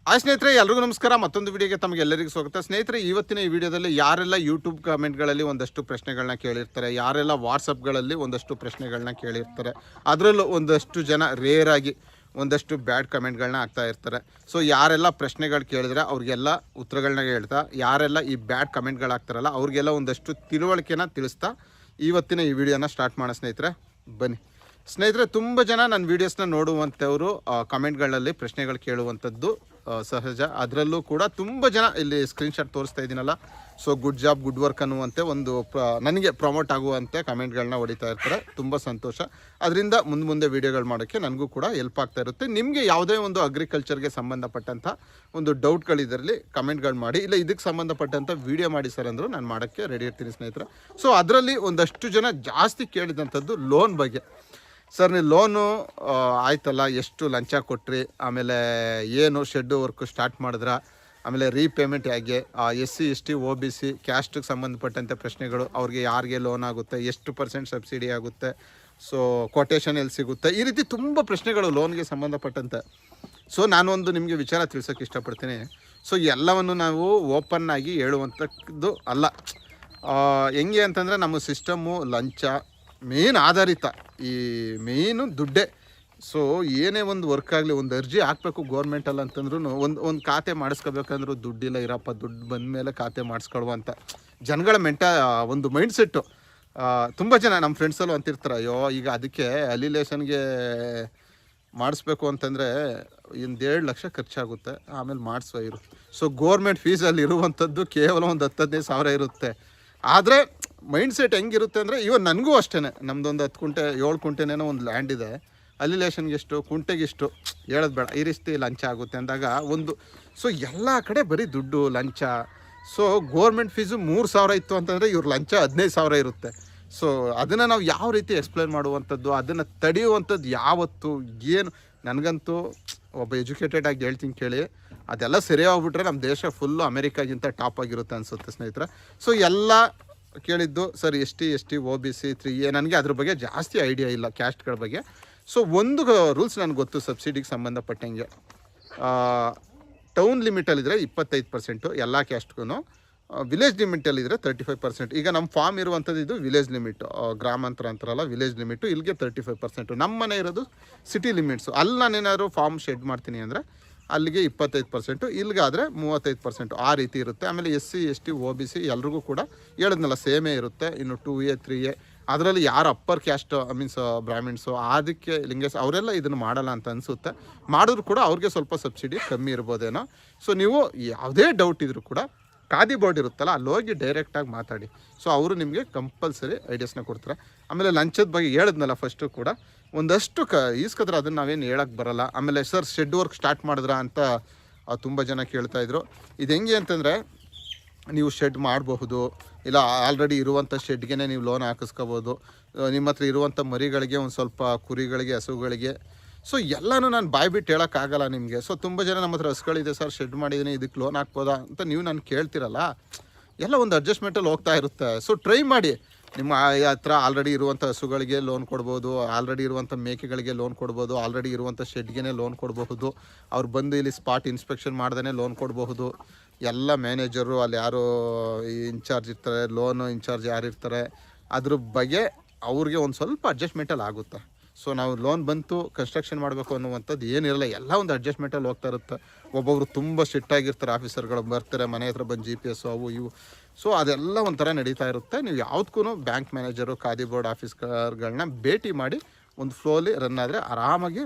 Hi ಸ್ನೇಹಿತರೆ, ಎಲ್ರಿಗೂ ನಮಸ್ಕಾರ. ಮತ್ತೊಂದು ವಿಡಿಯೋಗೆ ತಮಗೆಲ್ಲರಿಗೂ ಸ್ವಾಗತ. ಸ್ನೇಹಿತರೆ, ಇವತ್ತಿನ ಈ ವಿಡಿಯೋದಲ್ಲಿ ಯಾರೆಲ್ಲ ಯೂಟ್ಯೂಬ್ ಕಮೆಂಟ್ಗಳಲ್ಲಿ ಒಂದಷ್ಟು ಪ್ರಶ್ನೆಗಳನ್ನ ಕೇಳಿರ್ತಾರೆ, ಯಾರೆಲ್ಲ ವಾಟ್ಸಪ್ಗಳಲ್ಲಿ ಒಂದಷ್ಟು ಪ್ರಶ್ನೆಗಳನ್ನ ಕೇಳಿರ್ತಾರೆ, ಅದರಲ್ಲೂ ಒಂದಷ್ಟು ಜನ ರೇರ್ ಆಗಿ ಒಂದಷ್ಟು ಬ್ಯಾಡ್ ಕಮೆಂಟ್ಗಳನ್ನ ಹಾಕ್ತಾ ಇರ್ತಾರೆ. ಸೊ ಯಾರೆಲ್ಲ ಪ್ರಶ್ನೆಗಳು ಕೇಳಿದ್ರೆ ಅವ್ರಿಗೆಲ್ಲ ಉತ್ತರಗಳನ್ನ ಹೇಳ್ತಾ, ಯಾರೆಲ್ಲ ಈ ಬ್ಯಾಡ್ ಕಮೆಂಟ್ಗಳು ಹಾಕ್ತಾರಲ್ಲ ಅವ್ರಿಗೆಲ್ಲ ಒಂದಷ್ಟು ತಿಳುವಳಿಕೆನ ತಿಳಿಸ್ತಾ ಇವತ್ತಿನ ಈ ವಿಡಿಯೋನ ಸ್ಟಾರ್ಟ್ ಮಾಡೋಣ. ಸ್ನೇಹಿತರೆ ಬನ್ನಿ. ಸ್ನೇಹಿತರೆ, ತುಂಬ ಜನ ನನ್ನ ವೀಡಿಯೋಸ್ನ ನೋಡುವಂಥವರು ಕಮೆಂಟ್ಗಳಲ್ಲಿ ಪ್ರಶ್ನೆಗಳು ಕೇಳುವಂಥದ್ದು ಸಹಜ. ಅದರಲ್ಲೂ ಕೂಡ ತುಂಬ ಜನ ಇಲ್ಲಿ ಸ್ಕ್ರೀನ್ಶಾಟ್ ತೋರಿಸ್ತಾ ಇದ್ದೀನಲ್ಲ, so good job, good work ಅನ್ನುವಂತೆ ಒಂದು ನನಗೆ ಪ್ರಮೋಟ್ ಆಗುವಂತೆ ಕಮೆಂಟ್ಗಳನ್ನ ಹೊಡಿತಾ ಇರ್ತಾರೆ. ತುಂಬ ಸಂತೋಷ. ಅದರಿಂದ ಮುಂದೆ ವೀಡಿಯೋಗಳು ಮಾಡೋಕ್ಕೆ ನನಗೂ ಕೂಡ ಹೆಲ್ಪ್ ಆಗ್ತಾ ಇರುತ್ತೆ. ನಿಮಗೆ ಯಾವುದೇ ಒಂದು ಅಗ್ರಿಕಲ್ಚರ್ಗೆ ಸಂಬಂಧಪಟ್ಟಂಥ ಒಂದು ಡೌಟ್ಗಳಿದ್ರಲ್ಲಿ ಕಮೆಂಟ್ಗಳು ಮಾಡಿ, ಇಲ್ಲ ಇದಕ್ಕೆ ಸಂಬಂಧಪಟ್ಟಂಥ ವೀಡಿಯೋ ಮಾಡಿ ಸರ್ ಅಂದರು ನಾನು ಮಾಡೋಕ್ಕೆ ರೆಡಿ ಇರ್ತೀನಿ ಸ್ನೇಹಿತರೆ. ಸೊ ಅದರಲ್ಲಿ ಒಂದಷ್ಟು ಜನ ಜಾಸ್ತಿ ಕೇಳಿದಂಥದ್ದು ಲೋನ್ ಬಗ್ಗೆ. ಸರ್, ನೀವು ಲೋನು ಆಯ್ತಲ್ಲ, ಎಷ್ಟು ಲಂಚ ಕೊಟ್ರಿ, ಆಮೇಲೆ ಏನು ಶೆಡ್ ವರ್ಕು ಸ್ಟಾರ್ಟ್ ಮಾಡಿದ್ರ, ಆಮೇಲೆ ರೀಪೇಮೆಂಟ್ ಹೇಗೆ, SC ST OBC ಕ್ಯಾಸ್ಟಿಗೆ ಸಂಬಂಧಪಟ್ಟಂಥ ಪ್ರಶ್ನೆಗಳು, ಅವ್ರಿಗೆ ಯಾರಿಗೆ ಲೋನ್ ಆಗುತ್ತೆ, ಎಷ್ಟು % ಸಬ್ಸಿಡಿ ಆಗುತ್ತೆ, ಸೊ ಕೊಟೇಶನ್ ಎಲ್ಲಿ ಸಿಗುತ್ತೆ, ಈ ರೀತಿ ತುಂಬ ಪ್ರಶ್ನೆಗಳು ಲೋನ್ಗೆ ಸಂಬಂಧಪಟ್ಟಂತೆ. ಸೊ ನಾನೊಂದು ನಿಮಗೆ ವಿಚಾರ ತಿಳಿಸೋಕ್ಕೆ ಇಷ್ಟಪಡ್ತೀನಿ. ಸೊ ಎಲ್ಲವನ್ನು ನಾವು ಓಪನ್ನಾಗಿ ಹೇಳುವಂಥದ್ದು ಅಲ್ಲ. ಹೆಂಗೆ ಅಂತಂದರೆ ನಮ್ಮ ಸಿಸ್ಟಮ್ಮು ಲಂಚ ಮೇನ್ ಆಧಾರಿತ, ಈ ಮೇನು ದುಡ್ಡೇ. ಸೊ ಏನೇ ಒಂದು ವರ್ಕ್ ಆಗಲಿ, ಒಂದು ಅರ್ಜಿ ಹಾಕಬೇಕು ಗೋರ್ಮೆಂಟಲ್ಲಿ ಅಂತಂದ್ರೂ, ಒಂದು ಖಾತೆ ಮಾಡಿಸ್ಕೋಬೇಕಂದ್ರೂ ದುಡ್ಡಿಲ್ಲ, ಇರಪ್ಪ ದುಡ್ಡು ಬಂದ ಮೇಲೆ ಖಾತೆ ಮಾಡಿಸ್ಕೊಳ್ಳುವಂಥ ಜನಗಳ ಒಂದು ಮೈಂಡ್ಸೆಟ್ಟು. ತುಂಬ ಜನ ನಮ್ಮ ಫ್ರೆಂಡ್ಸಲ್ಲೂ ಅಂತಿರ್ತಾರೆ, ಅಯ್ಯೋ ಈಗ ಅದಕ್ಕೆ ಅಲಿಲೇಷನ್ಗೆ ಮಾಡಿಸ್ಬೇಕು ಅಂತಂದರೆ 1.5 ಲಕ್ಷ ಖರ್ಚಾಗುತ್ತೆ, ಆಮೇಲೆ ಮಾಡಿಸುವ ಇರು. ಸೊ ಗೋರ್ಮೆಂಟ್ ಫೀಸಲ್ಲಿ ಇರುವಂಥದ್ದು ಕೇವಲ ಒಂದು 10-15 ಸಾವಿರ ಇರುತ್ತೆ. ಆದರೆ ಮೈಂಡ್ಸೆಟ್ ಹೆಂಗಿರುತ್ತೆ ಅಂದರೆ, ಇವನ್ ನನಗೂ ಅಷ್ಟೇ, ನಮ್ಮದೊಂದು 10 ಕುಂಟೆ 7 ಕುಂಟೆನೇನೋ ಒಂದು ಲ್ಯಾಂಡ್ ಇದೆ, ಅಲಿಲೇಷನ್ಗೆ ಎಷ್ಟು, ಕುಂಟೆಗಿಷ್ಟು ಹೇಳೋದು ಬೇಡ, ಈ ರೀತಿ ಲಂಚ ಆಗುತ್ತೆ ಅಂದಾಗ ಒಂದು. ಸೊ ಎಲ್ಲ ಕಡೆ ಬರೀ ದುಡ್ಡು, ಲಂಚ. ಸೊ ಗೋರ್ಮೆಂಟ್ ಫೀಸು 3,000 ಇತ್ತು ಅಂತಂದರೆ ಇವ್ರ ಲಂಚ 15,000 ಇರುತ್ತೆ. ಸೊ ಅದನ್ನು ನಾವು ಯಾವ ರೀತಿ ಎಕ್ಸ್ಪ್ಲೇನ್ ಮಾಡುವಂಥದ್ದು, ಅದನ್ನು ತಡೆಯುವಂಥದ್ದು ಯಾವತ್ತು ಏನು, ನನಗಂತೂ ಒಬ್ಬ ಎಜುಕೇಟೆಡ್ ಆಗಿ ಹೇಳ್ತೀನಿ ಕೇಳಿ, ಅದೆಲ್ಲ ಸರಿ ಹೋಗ್ಬಿಟ್ರೆ ನಮ್ಮ ದೇಶ ಫುಲ್ಲು ಅಮೆರಿಕಾಗಿಂತ ಟಾಪ್ ಆಗಿರುತ್ತೆ ಅನಿಸುತ್ತೆ ಸ್ನೇಹಿತರೆ. ಸೊ ಎಲ್ಲ ಕೇಳಿದ್ದು sir ST ST OBC 3A, ನನಗೆ ಅದ್ರ ಬಗ್ಗೆ ಜಾಸ್ತಿ ಐಡಿಯಾ ಇಲ್ಲ ಕ್ಯಾಸ್ಟ್ಗಳ ಬಗ್ಗೆ. ಸೊ ಒಂದು ರೂಲ್ಸ್ ನನಗೆ ಗೊತ್ತು ಸಬ್ಸಿಡಿಗೆ ಸಂಬಂಧಪಟ್ಟಂಗೆ. ಟೌನ್ ಲಿಮಿಟಲ್ಲಿದ್ದರೆ 25% ಎಲ್ಲ ಕ್ಯಾಸ್ಟ್ಗೂ, ವಿಲೇಜ್ ಲಿಮಿಟಲ್ಲಿದ್ದರೆ 35%. ಈಗ ನಮ್ಮ ಫಾರ್ಮ್ ಇರುವಂಥದ್ದು ಇದು ವಿಲೇಜ್ ಲಿಮಿಟು, ಗ್ರಾಮಾಂತರ ಅಂತಾರಲ್ಲ ವಿಲೇಜ್ ಲಿಮಿಟು, ಇಲ್ಲಿಗೆ 35%. ನಮ್ಮ ಮನೆ ಇರೋದು ಸಿಟಿ ಲಿಮಿಟ್ಸು. ಅಲ್ಲಿ ನಾನೇನಾದ್ರು ಫಾರ್ಮ್ ಶೆಡ್ ಮಾಡ್ತೀನಿ ಅಂದರೆ ಅಲ್ಲಿಗೆ 25%, ಇಲ್ಲಿಗಾದರೆ 35%, ಆ ರೀತಿ ಇರುತ್ತೆ. ಆಮೇಲೆ SC ST OBC ಎಲ್ರಿಗೂ ಕೂಡ ಹೇಳಿದ್ನಲ್ಲ ಸೇಮೇ ಇರುತ್ತೆ. ಇನ್ನು 2A 3A ಅದರಲ್ಲಿ ಯಾರು ಅಪ್ಪರ್ ಕ್ಯಾಸ್ಟ್ ಮೀನ್ಸ್ ಬ್ರಾಹ್ಮಿಣ್ಸು, ಅದಕ್ಕೆ ಲಿಂಗೇಶ್ ಅವರೆಲ್ಲ ಇದನ್ನು ಮಾಡಲ್ಲ ಅಂತ ಅನಿಸುತ್ತೆ. ಮಾಡಿದ್ರು ಕೂಡ ಅವ್ರಿಗೆ ಸ್ವಲ್ಪ ಸಬ್ಸಿಡಿ ಕಮ್ಮಿ ಇರ್ಬೋದೇನೋ. ಸೊ ನೀವು ಯಾವುದೇ ಡೌಟ್ ಇದ್ರೂ ಕೂಡ ಖಾದಿ ಬೋರ್ಡ್ ಇರುತ್ತಲ್ಲ, ಅಲ್ಲಿ ಹೋಗಿ ಡೈರೆಕ್ಟಾಗಿ ಮಾತಾಡಿ. ಸೊ ಅವರು ನಿಮಗೆ ಕಂಪಲ್ಸರಿ ಐಡಿಯಾಸ್ನ ಕೊಡ್ತಾರೆ. ಆಮೇಲೆ ಲಂಚದ ಬಗ್ಗೆ ಹೇಳಿದ್ನಲ್ಲ ಫಸ್ಟು ಕೂಡ, ಒಂದಷ್ಟು ಈಸ್ಕದ್ರೆ ಅದನ್ನು ನಾವೇನು ಹೇಳೋಕ್ಕೆ ಬರೋಲ್ಲ. ಆಮೇಲೆ ಸರ್ ಶೆಡ್ ವರ್ಕ್ ಸ್ಟಾರ್ಟ್ ಮಾಡಿದ್ರಾ ಅಂತ ತುಂಬ ಜನ ಕೇಳ್ತಾಯಿದ್ರು. ಇದು ಹೆಂಗೆ ಅಂತಂದರೆ, ನೀವು ಶೆಡ್ ಮಾಡಬಹುದು, ಇಲ್ಲ ಆಲ್ರೆಡಿ ಇರುವಂಥ ಶೆಡ್ಗೆ ನೀವು ಲೋನ್ ಹಾಕಿಸ್ಕೋಬೋದು. ನಿಮ್ಮ ಹತ್ರ ಇರುವಂಥ ಮರಿಗಳಿಗೆ, ಒಂದು ಸ್ವಲ್ಪ ಕುರಿಗಳಿಗೆ, ಹಸುಗಳಿಗೆ, ಸೊ ಎಲ್ಲನೂ ನಾನು ಬಾಯ್ಬಿಟ್ಟು ಹೇಳೋಕ್ಕಾಗಲ್ಲ ನಿಮಗೆ. ಸೊ ತುಂಬ ಜನ ನಮ್ಮ ಹತ್ರ ಹಸುಗಳಿದೆ ಸರ್, ಶೆಡ್ ಮಾಡಿದ್ದೀನಿ, ಇದಕ್ಕೆ ಲೋನ್ ಹಾಕ್ಬೋದಾ ಅಂತ ನೀವು ನಾನು ಕೇಳ್ತಿರಲ್ಲ. ಎಲ್ಲ ಒಂದು ಅಡ್ಜಸ್ಟ್ಮೆಂಟಲ್ಲಿ ಹೋಗ್ತಾ ಇರುತ್ತೆ. ಸೊ ಟ್ರೈ ಮಾಡಿ. ನಿಮ್ಮ ಹತ್ರ ಆಲ್ರೆಡಿ ಇರುವಂಥ ಹಸುಗಳಿಗೆ ಲೋನ್ ಕೊಡ್ಬೋದು, ಆಲ್ರೆಡಿ ಇರುವಂಥ ಮೇಕೆಗಳಿಗೆ ಲೋನ್ ಕೊಡ್ಬೋದು, ಆಲ್ರೆಡಿ ಇರುವಂಥ ಶೆಡ್ಗೆ ಲೋನ್ ಕೊಡಬಹುದು. ಅವ್ರು ಬಂದು ಇಲ್ಲಿ ಸ್ಪಾಟ್ ಇನ್ಸ್ಪೆಕ್ಷನ್ ಮಾಡ್ದೇ ಲೋನ್ ಕೊಡಬಹುದು. ಎಲ್ಲ ಮ್ಯಾನೇಜರು, ಅಲ್ಲಿ ಯಾರು ಇನ್ಚಾರ್ಜ್ ಇರ್ತಾರೆ, ಲೋನು ಇನ್ಚಾರ್ಜ್ ಯಾರು ಇರ್ತಾರೆ, ಅದ್ರ ಬಗ್ಗೆ ಅವ್ರಿಗೆ ಒಂದು ಸ್ವಲ್ಪ ಅಡ್ಜಸ್ಟ್ಮೆಂಟಲ್ಲಿ ಆಗುತ್ತೆ. ಸೊ ನಾವು ಲೋನ್ ಬಂತು ಕನ್ಸ್ಟ್ರಕ್ಷನ್ ಮಾಡಬೇಕು ಅನ್ನುವಂಥದ್ದು ಏನಿರಲ್ಲ, ಎಲ್ಲ ಒಂದು ಅಡ್ಜಸ್ಟ್ಮೆಂಟಲ್ಲಿ ಹೋಗ್ತಾ ಇರುತ್ತೆ. ಒಬ್ಬೊಬ್ರು ತುಂಬ ಸ್ಟ್ರಿಕ್ಟಾಗಿರ್ತಾರೆ, ಆಫೀಸರ್ಗಳು ಬರ್ತಾರೆ ಮನೆ ಹತ್ರ ಬಂದು GPS ಅವು ಇವು. ಸೊ ಅದೆಲ್ಲ ಒಂಥರ ನಡೀತಾ ಇರುತ್ತೆ. ನೀವು ಯಾವುದಕ್ಕೂ ಬ್ಯಾಂಕ್ ಮ್ಯಾನೇಜರು, ಖಾದಿ ಬೋರ್ಡ್ ಆಫೀಸರ್ಗಳನ್ನ ಭೇಟಿ ಮಾಡಿ ಒಂದು ಫ್ಲೋಲಿ ರನ್ ಆದರೆ ಆರಾಮಾಗಿ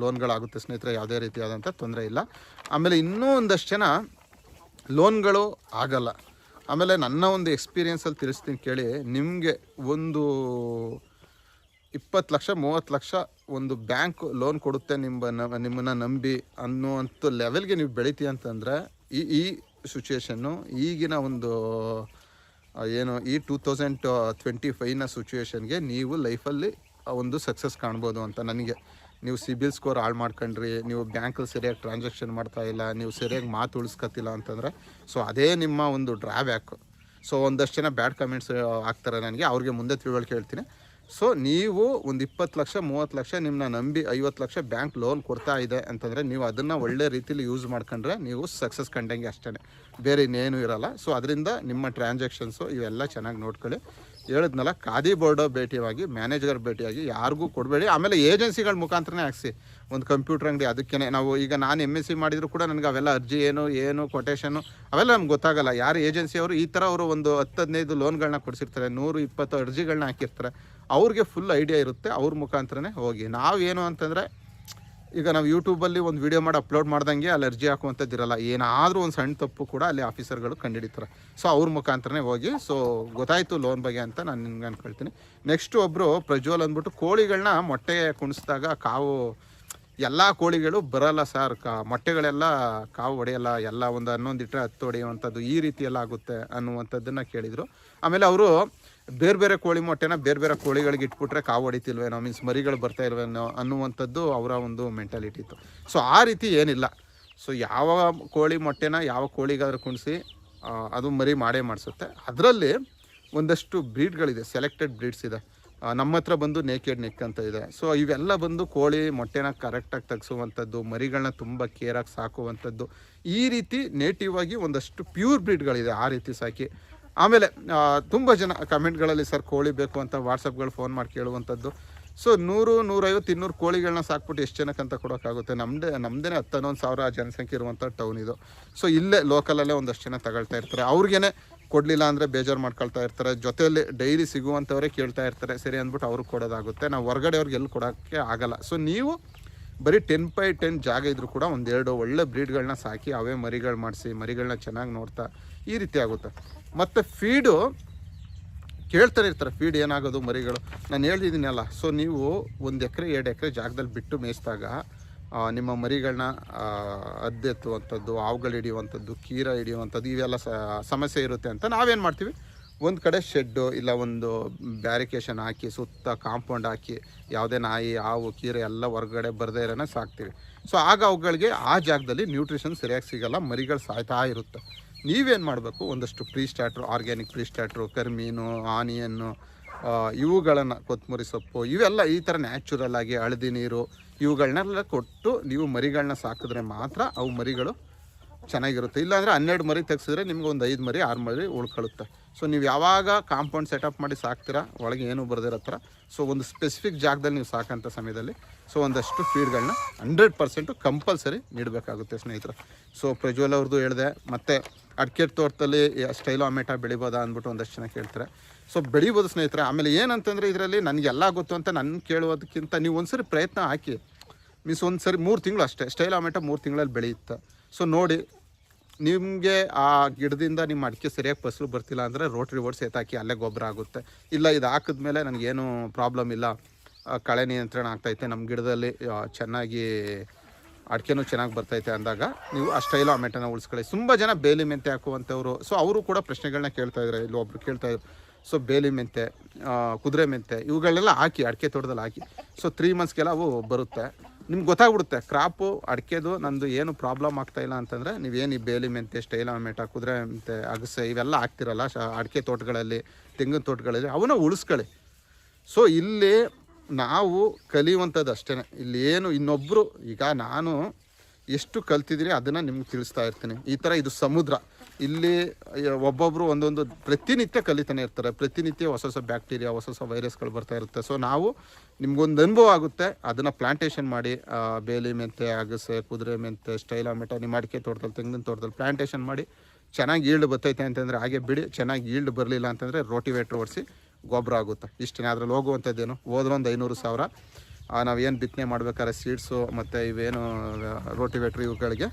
ಲೋನ್ಗಳಾಗುತ್ತೆ ಸ್ನೇಹಿತರೆ, ಯಾವುದೇ ರೀತಿಯಾದಂಥ ತೊಂದರೆ ಇಲ್ಲ. ಆಮೇಲೆ ಇನ್ನೂ ಒಂದಷ್ಟು ಜನ ಲೋನ್ಗಳು ಆಗಲ್ಲ. ಆಮೇಲೆ ನನ್ನ ಒಂದು ಎಕ್ಸ್ಪೀರಿಯೆನ್ಸಲ್ಲಿ ತಿಳಿಸ್ತೀನಿ ಕೇಳಿ. ನಿಮಗೆ ಒಂದು 20 ಲಕ್ಷ 30 ಲಕ್ಷ ಒಂದು ಬ್ಯಾಂಕ್ ಲೋನ್ ಕೊಡುತ್ತೆ ನಿಮ್ಮನ್ನು ನಂಬಿ ಅನ್ನುವಂಥ ಲೆವೆಲ್ಗೆ ನೀವು ಬೆಳಿತೀವಿ ಅಂತಂದರೆ, ಈ ಸಿಚುವೇಷನ್ನು ಈಗಿನ ಒಂದು ಏನು ಈ 2025ನ ಸಿಚುವೇಷನ್ಗೆ ನೀವು ಲೈಫಲ್ಲಿ ಒಂದು ಸಕ್ಸಸ್ ಕಾಣ್ಬೋದು ಅಂತ ನನಗೆ. ನೀವು ಸಿಬಿಲ್ ಸ್ಕೋರ್ ಹಾಳು ಮಾಡ್ಕೊಂಡ್ರಿ, ನೀವು ಬ್ಯಾಂಕಲ್ಲಿ ಸರಿಯಾಗಿ ಟ್ರಾನ್ಸಾಕ್ಷನ್ ಮಾಡ್ತಾಯಿಲ್ಲ, ನೀವು ಸರಿಯಾಗಿ ಮಾತು ಉಳಿಸ್ಕೊತಿಲ್ಲ ಅಂತಂದರೆ, ಸೊ ಅದೇ ನಿಮ್ಮ ಒಂದು ಡ್ರಾಬ್ಯಾಕು. ಸೊ ಒಂದಷ್ಟು ಜನ ಬ್ಯಾಡ್ ಕಮೆಂಟ್ಸ್ ಆಗ್ತಾರೆ ನನಗೆ, ಅವ್ರಿಗೆ ಮುಂದೆ ತಿಳುವಳಿಕೆ ಹೇಳ್ತೀನಿ. ಸೊ ನೀವು ಒಂದು 20 ಲಕ್ಷ 30 ಲಕ್ಷ ನಿಮ್ಮನ್ನ ನಂಬಿ 50 ಲಕ್ಷ ಬ್ಯಾಂಕ್ ಲೋನ್ ಕೊಡ್ತಾ ಇದೆ ಅಂತಂದರೆ ನೀವು ಅದನ್ನು ಒಳ್ಳೆ ರೀತಿಲಿ ಯೂಸ್ ಮಾಡ್ಕೊಂಡ್ರೆ ನೀವು ಸಕ್ಸಸ್ ಕಂಡಂಗೆ ಅಷ್ಟೇ, ಬೇರೆ ಇನ್ನೇನು ಇರೋಲ್ಲ. ಸೊ ಅದರಿಂದ ನಿಮ್ಮ ಟ್ರಾನ್ಸಾಕ್ಷನ್ಸು ಇವೆಲ್ಲ ಚೆನ್ನಾಗಿ ನೋಡ್ಕೊಳ್ಳಿ. ಹೇಳಿದ್ನಲ್ಲ, ಖಾದಿ ಬೋರ್ಡೋ ಭೇಟಿಯಾಗಿ, ಮ್ಯಾನೇಜರ್ ಭೇಟಿಯಾಗಿ ಯಾರಿಗೂ ಕೊಡಬೇಡಿ. ಆಮೇಲೆ ಏಜೆನ್ಸಿಗಳ ಮುಖಾಂತರನೇ ಹಾಕ್ಸಿ. ಒಂದು ಕಂಪ್ಯೂಟರ್ ಅಂಗಡಿ, ಅದಕ್ಕೇ ನಾವು ಈಗ ನಾನು MSc ಮಾಡಿದರೂ ಕೂಡ ನನಗೆ ಅವೆಲ್ಲ ಅರ್ಜಿ ಏನು ಕೊಟೇಶನ್ನು ಅವೆಲ್ಲ ನಮ್ಗೆ ಗೊತ್ತಾಗಲ್ಲ. ಯಾರು ಏಜೆನ್ಸಿಯವರು ಈ ಥರ ಅವರು ಒಂದು 10-15 ಲೋನ್ಗಳನ್ನ ಕೊಡಿಸಿರ್ತಾರೆ, 100-20 ಅರ್ಜಿಗಳನ್ನ ಹಾಕಿರ್ತಾರೆ, ಅವ್ರಿಗೆ ಫುಲ್ ಐಡಿಯಾ ಇರುತ್ತೆ. ಅವ್ರ ಮುಖಾಂತರನೇ ಹೋಗಿ. ನಾವೇನು ಅಂತಂದರೆ ಈಗ ನಾವು ಯೂಟ್ಯೂಬಲ್ಲಿ ಒಂದು ವೀಡಿಯೋ ಮಾಡಿ ಅಪ್ಲೋಡ್ ಮಾಡ್ದಂಗೆ ಅಲ್ಲಿ ಅರ್ಜಿ ಹಾಕುವಂಥದ್ದಿರಲ್ಲ. ಏನಾದರೂ ಒಂದು ಸಣ್ಣ ತಪ್ಪು ಕೂಡ ಅಲ್ಲಿ ಆಫೀಸರ್ಗಳು ಕಂಡುಹಿಡಿತಾರೆ. ಸೊ ಅವ್ರ ಮುಖಾಂತರನೇ ಹೋಗಿ. ಸೊ ಗೊತ್ತಾಯಿತು ಲೋನ್ ಬಗ್ಗೆ ಅಂತ ನಾನು ನಿಮ್ಗೆ ಅಂದ್ಕೊಳ್ತೀನಿ. ನೆಕ್ಸ್ಟು ಒಬ್ಬರು ಪ್ರಜ್ವಲ್ ಅಂದ್ಬಿಟ್ಟು ಕೋಳಿಗಳನ್ನ ಮೊಟ್ಟೆ ಕುಣಿಸಿದಾಗ ಕಾವು ಎಲ್ಲ ಕೋಳಿಗಳು ಬರಲ್ಲ ಸರ್, ಮೊಟ್ಟೆಗಳೆಲ್ಲ ಕಾವು ಹೊಡೆಯಲ್ಲ, ಎಲ್ಲ ಒಂದು 11 ಇಟ್ಟರೆ 10 ಹೊಡೆಯುವಂಥದ್ದು ಈ ರೀತಿ ಎಲ್ಲ ಆಗುತ್ತೆ ಅನ್ನುವಂಥದ್ದನ್ನು ಕೇಳಿದರು. ಆಮೇಲೆ ಅವರು ಬೇರೆ ಕೋಳಿ ಮೊಟ್ಟೆನ ಬೇರೆ ಕೋಳಿಗಳಿಗೆ ಇಟ್ಬಿಟ್ರೆ ಕಾವು ಹೊಡಿತಿಲ್ವೇನೋ, ಮೀನ್ಸ್ ಮರಿಗಳು ಬರ್ತಾ ಇಲ್ವೇನೋ ಅನ್ನುವಂಥದ್ದು ಅವರ ಒಂದು ಮೆಂಟಾಲಿಟಿ ಇತ್ತು. ಸೊ ಆ ರೀತಿ ಏನಿಲ್ಲ. ಸೊ ಯಾವ ಕೋಳಿ ಮೊಟ್ಟೆನ ಯಾವ ಕೋಳಿಗಾದ್ರೂ ಕುಣಿಸಿ ಅದು ಮರಿ ಮಾಡಿಸುತ್ತೆ. ಅದರಲ್ಲಿ ಒಂದಷ್ಟು ಬ್ರೀಡ್ಗಳಿದೆ, ಸೆಲೆಕ್ಟೆಡ್ ಬ್ರೀಡ್ಸ್ ಇದೆ. ನಮ್ಮ ಹತ್ರ ಬಂದು ನೇಕೆಡ್ ನೆಕ್ ಅಂತ ಇದೆ. ಸೊ ಇವೆಲ್ಲ ಬಂದು ಕೋಳಿ ಮೊಟ್ಟೆನ ಕರೆಕ್ಟಾಗಿ ತೆಗೆಸುವಂಥದ್ದು, ಮರಿಗಳನ್ನ ತುಂಬ ಕೇರಾಗಿ ಸಾಕುವಂಥದ್ದು, ಈ ರೀತಿ ನೇಟಿವ್ ಆಗಿ ಒಂದಷ್ಟು ಪ್ಯೂರ್ ಬ್ರೀಡ್ಗಳಿದೆ. ಆ ರೀತಿ ಸಾಕಿ. ಆಮೇಲೆ ತುಂಬ ಜನ ಕಮೆಂಟ್ಗಳಲ್ಲಿ ಸರ್ ಕೋಳಿ ಬೇಕು ಅಂತ ವಾಟ್ಸಪ್ಗಳು ಫೋನ್ ಮಾಡಿ ಕೇಳುವಂಥದ್ದು. ಸೊ 100, 150, 200 ಕೋಳಿಗಳನ್ನ ಸಾಕ್ಬಿಟ್ಟು ಎಷ್ಟು ಜನಕ್ಕಂತ ಕೊಡೋಕ್ಕಾಗುತ್ತೆ? ನಮ್ಮದೇ 10-11,000 ಜನಸಂಖ್ಯೆ ಇರುವಂಥ ಟೌನ್ ಇದು. ಸೊ ಇಲ್ಲೇ ಲೋಕಲಲ್ಲೇ ಒಂದಷ್ಟು ಜನ ತಗೊಳ್ತಾ ಇರ್ತಾರೆ. ಅವ್ರಿಗೇನೆ ಕೊಡಲಿಲ್ಲ ಅಂದರೆ ಬೇಜಾರು ಮಾಡ್ಕೊಳ್ತಾ ಇರ್ತಾರೆ. ಜೊತೆಯಲ್ಲಿ ಡೈಲಿ ಸಿಗುವಂಥವರೇ ಕೇಳ್ತಾ ಇರ್ತಾರೆ. ಸರಿ ಅಂದ್ಬಿಟ್ಟು ಅವ್ರಿಗೆ ಕೊಡೋದಾಗುತ್ತೆ. ನಾವು ಹೊರಗಡೆ ಅವ್ರಿಗೆ ಎಲ್ಲಿ ಕೊಡೋಕ್ಕೆ ಆಗಲ್ಲ. ಸೊ ನೀವು ಬರೀ 10x10 ಜಾಗ ಇದ್ರೂ ಕೂಡ 1-2 ಒಳ್ಳೆ ಬ್ರೀಡ್ಗಳನ್ನ ಸಾಕಿ ಅವೇ ಮರಿಗಳು ಮಾಡಿಸಿ, ಮರಿಗಳನ್ನ ಚೆನ್ನಾಗಿ ನೋಡ್ತಾ ಈ ರೀತಿ ಆಗುತ್ತೆ. ಮತ್ತು ಫೀಡು ಕೇಳ್ತಾರೆ ಇರ್ತಾರೆ, ಫೀಡ್ ಏನಾಗೋದು ಮರಿಗಳು. ನಾನು ಹೇಳ್ತಿದ್ದೀನಲ್ಲ, ಸೊ ನೀವು 1 ಎಕರೆ 2 ಎಕರೆ ಜಾಗದಲ್ಲಿ ಬಿಟ್ಟು ಮೇಯಿಸಿದಾಗ ನಿಮ್ಮ ಮರಿಗಳನ್ನ ಅದ್ದೆತ್ತುವಂಥದ್ದು, ಹಾವುಗಳು ಹಿಡಿಯುವಂಥದ್ದು, ಕೀರ ಹಿಡಿಯುವಂಥದ್ದು ಇವೆಲ್ಲ ಸಮಸ್ಯೆ ಇರುತ್ತೆ ಅಂತ ನಾವೇನು ಮಾಡ್ತೀವಿ, ಒಂದು ಕಡೆ ಶೆಡ್ಡು ಇಲ್ಲ ಒಂದು ಬ್ಯಾರಿಕೇಷನ್ ಹಾಕಿ ಸುತ್ತ ಕಾಂಪೌಂಡ್ ಹಾಕಿ ಯಾವುದೇ ನಾಯಿ ಹಾವು ಕೀರೆ ಎಲ್ಲ ಹೊರಗಡೆ ಬರದೇ ಇರೋನ ಸಾಕ್ತೀವಿ. ಸೊ ಆಗ ಅವುಗಳಿಗೆ ಆ ಜಾಗದಲ್ಲಿ ನ್ಯೂಟ್ರಿಷನ್ ಸರಿಯಾಗಿ ಸಿಗೋಲ್ಲ, ಮರಿಗಳು ಸಾಯ್ತಾ ಇರುತ್ತೆ. ನೀವೇನು ಮಾಡಬೇಕು, ಒಂದಷ್ಟು pre starter, organic pre starter, ಕರ್ಮೀನು, ಆನಿಯನ್ನು, ಇವುಗಳನ್ನು, ಕೊತ್ತಂಬರಿ ಸೊಪ್ಪು, ಇವೆಲ್ಲ ಈ ಥರ ನ್ಯಾಚುರಲ್ ಆಗಿ ಹಳದಿ ನೀರು ಇವುಗಳನ್ನೆಲ್ಲ ಕೊಟ್ಟು ನೀವು ಮರಿಗಳನ್ನ ಸಾಕಿದ್ರೆ ಮಾತ್ರ ಅವು ಮರಿಗಳು ಚೆನ್ನಾಗಿರುತ್ತೆ. ಇಲ್ಲಾಂದರೆ 12 ಮರಿ ತೆಗೆಸಿದ್ರೆ ನಿಮ್ಗೆ ಒಂದು 5 ಮರಿ 6 ಮರಿ ಉಳ್ಕೊಳ್ಳುತ್ತೆ. ಸೊ ನೀವು ಯಾವಾಗ ಕಾಂಪೌಂಡ್ ಸೆಟಪ್ ಮಾಡಿ ಸಾಕ್ತೀರಾ, ಒಳಗೆ ಏನೂ ಬರದಿರೋ ಥರ, ಸೊ ಒಂದು ಸ್ಪೆಸಿಫಿಕ್ ಜಾಗದಲ್ಲಿ ನೀವು ಸಾಕೋಂಥ ಸಮಯದಲ್ಲಿ ಸೊ ಒಂದಷ್ಟು ಫೀಡ್ಗಳನ್ನ 100% ಕಂಪಲ್ಸರಿ ನೀಡಬೇಕಾಗುತ್ತೆ ಸ್ನೇಹಿತರೆ. ಸೊ ಪ್ರಜ್ವಲ್ ಅವ್ರದ್ದು ಹೇಳಿದೆ. ಮತ್ತು ಅಡಿಕೆ ತೋಟದಲ್ಲಿ ಸ್ಟೈಲೋ ಅಮೆಟಾ ಬೆಳಿಬೋದಾ ಅಂದ್ಬಿಟ್ಟು ಒಂದಷ್ಟು ಜನ ಕೇಳ್ತಾರೆ. ಸೊ ಬೆಳಿಬೋದು ಸ್ನೇಹಿತರೆ. ಆಮೇಲೆ ಏನಂತಂದರೆ ಇದರಲ್ಲಿ ನನಗೆಲ್ಲ ಗೊತ್ತು ಅಂತ ನನ್ನ ಕೇಳೋದಕ್ಕಿಂತ ನೀವು ಒಂದ್ಸರಿ ಪ್ರಯತ್ನ ಹಾಕಿ, ಮೀನ್ಸ್ ಒಂದು ಸರಿ 3 ತಿಂಗಳು ಅಷ್ಟೇ. ಸ್ಟೈಲೋ ಅಮೆಟಾ 3 ತಿಂಗಳಲ್ಲಿ ಬೆಳೆಯುತ್ತೆ. ಸೊ ನೋಡಿ, ನಿಮಗೆ ಆ ಗಿಡದಿಂದ ನಿಮ್ಮ ಅಡಿಕೆ ಸರಿಯಾಗಿ ಫಸಲು ಬರ್ತಿಲ್ಲ ಅಂದರೆ ರೋಟ್ರಿ ಓಡಿಸಿ ಎತ್ತಾಕಿ ಅಲ್ಲೇ ಗೊಬ್ಬರ ಆಗುತ್ತೆ. ಇಲ್ಲ ಇದು ಹಾಕಿದ್ಮೇಲೆ ನನಗೇನು ಪ್ರಾಬ್ಲಮ್ ಇಲ್ಲ, ಕಳೆ ನಿಯಂತ್ರಣ ಆಗ್ತೈತೆ, ನಮ್ಮ ಗಿಡದಲ್ಲಿ ಚೆನ್ನಾಗಿ ಅಡಿಕೆನೂ ಚೆನ್ನಾಗಿ ಬರ್ತೈತೆ ಅಂದಾಗ ನೀವು ಆ ಸ್ಟೈಲೋ ಅಮೆಟನ ಉಳಿಸ್ಕೊಳ್ಳಿ. ತುಂಬ ಜನ ಬೇಲಿ ಮೆಂತೆ ಹಾಕುವಂಥವ್ರು, ಸೊ ಅವರು ಕೂಡ ಪ್ರಶ್ನೆಗಳನ್ನ ಕೇಳ್ತಾಯಿದ್ದಾರೆ. ಇಲ್ಲಿ ಒಬ್ರು ಕೇಳ್ತಾಯಿದ್ರು. ಸೊ ಬೇಲಿ ಮೆಂತೆ, ಕುದುರೆ ಮೆಂತೆ ಇವುಗಳೆಲ್ಲ ಹಾಕಿ ಅಡಿಕೆ ತೋಟದಲ್ಲಿ ಹಾಕಿ. ಸೊ 3 ಮಂತ್ಸ್ಗೆಲ್ಲ ಅವು ಬರುತ್ತೆ. ನಿಮ್ಗೆ ಗೊತ್ತಾಗ್ಬಿಡುತ್ತೆ ಕ್ರಾಪು ಅಡಿಕೆದು ನಂದು ಏನು ಪ್ರಾಬ್ಲಮ್ ಆಗ್ತಾಯಿಲ್ಲ ಅಂತಂದರೆ ನೀವೇನು ಈ ಬೇಲಿ ಮೆಂತೆ, ಸ್ಟೈಲೋ ಅಮೆಟಾ, ಕುದುರೆ ಮೆಂತೆ, ಅಗಸೆ ಇವೆಲ್ಲ ಹಾಕ್ತಿರಲ್ಲ ಅಡಿಕೆ ತೋಟಗಳಲ್ಲಿ, ತೆಂಗಿನ ತೋಟಗಳಲ್ಲಿ, ಅವನ್ನ ಉಳಿಸ್ಕೊಳ್ಳಿ. ಸೊ ಇಲ್ಲಿ ನಾವು ಕಲಿಯುವಂಥದ್ದು ಅಷ್ಟೇ. ಇಲ್ಲಿ ಏನು ಇನ್ನೊಬ್ಬರು, ಈಗ ನಾನು ಎಷ್ಟು ಕಲ್ತಿದ್ದೀನಿ ಅದನ್ನು ನಿಮ್ಗೆ ತಿಳಿಸ್ತಾ ಇರ್ತೀನಿ. ಈ ಥರ ಇದು ಸಮುದ್ರ, ಇಲ್ಲಿ ಒಬ್ಬೊಬ್ಬರು ಒಂದೊಂದು ಪ್ರತಿನಿತ್ಯ ಕಲಿತಾನೆ ಇರ್ತಾರೆ. ಪ್ರತಿನಿತ್ಯ ಹೊಸ ಬ್ಯಾಕ್ಟೀರಿಯಾ, ಹೊಸ ವೈರಸ್ಗಳು ಬರ್ತಾ ಇರುತ್ತೆ. ಸೊ ನಾವು ನಿಮ್ಗೊಂದು ಅನುಭವ ಆಗುತ್ತೆ, ಅದನ್ನು ಪ್ಲಾಂಟೇಷನ್ ಮಾಡಿ, ಬೇಲಿ ಮೆಂತೆ, ಅಗಸೆ, ಕುದುರೆ ಮೆಂತೆ, ಸ್ಟೈಲೋ ಅಮೆಟಾ ನಿಮ್ಮ ಅಡಿಕೆ ತೋಟದಲ್ಲಿ, ತೆಂಗಿನ ತೋಟದಲ್ಲಿ ಪ್ಲಾಂಟೇಷನ್ ಮಾಡಿ ಚೆನ್ನಾಗಿ ಈಲ್ಡ್ ಬರ್ತೈತೆ ಅಂತಂದರೆ ಹಾಗೆ ಬಿಡಿ. ಚೆನ್ನಾಗಿ ಈಲ್ಡ್ ಬರಲಿಲ್ಲ ಅಂತಂದರೆ ರೋಟಿವೇಟ್ರ್ ಓಡಿಸಿ ಗೊಬ್ಬರ ಆಗುತ್ತೆ. ಇಷ್ಟೇ. ಅದರಲ್ಲಿ ಹೋಗುವಂಥದ್ದೇನು, ಹೋದ್ರೆ ಒಂದು 500,000 ನಾವೇನು ಬಿತ್ತನೆ ಮಾಡ್ಬೇಕಾದ್ರೆ ಸೀಡ್ಸು ಮತ್ತು ಇವೇನು ರೋಟಿವೇಟ್ರ್ ಇವುಗಳಿಗೆ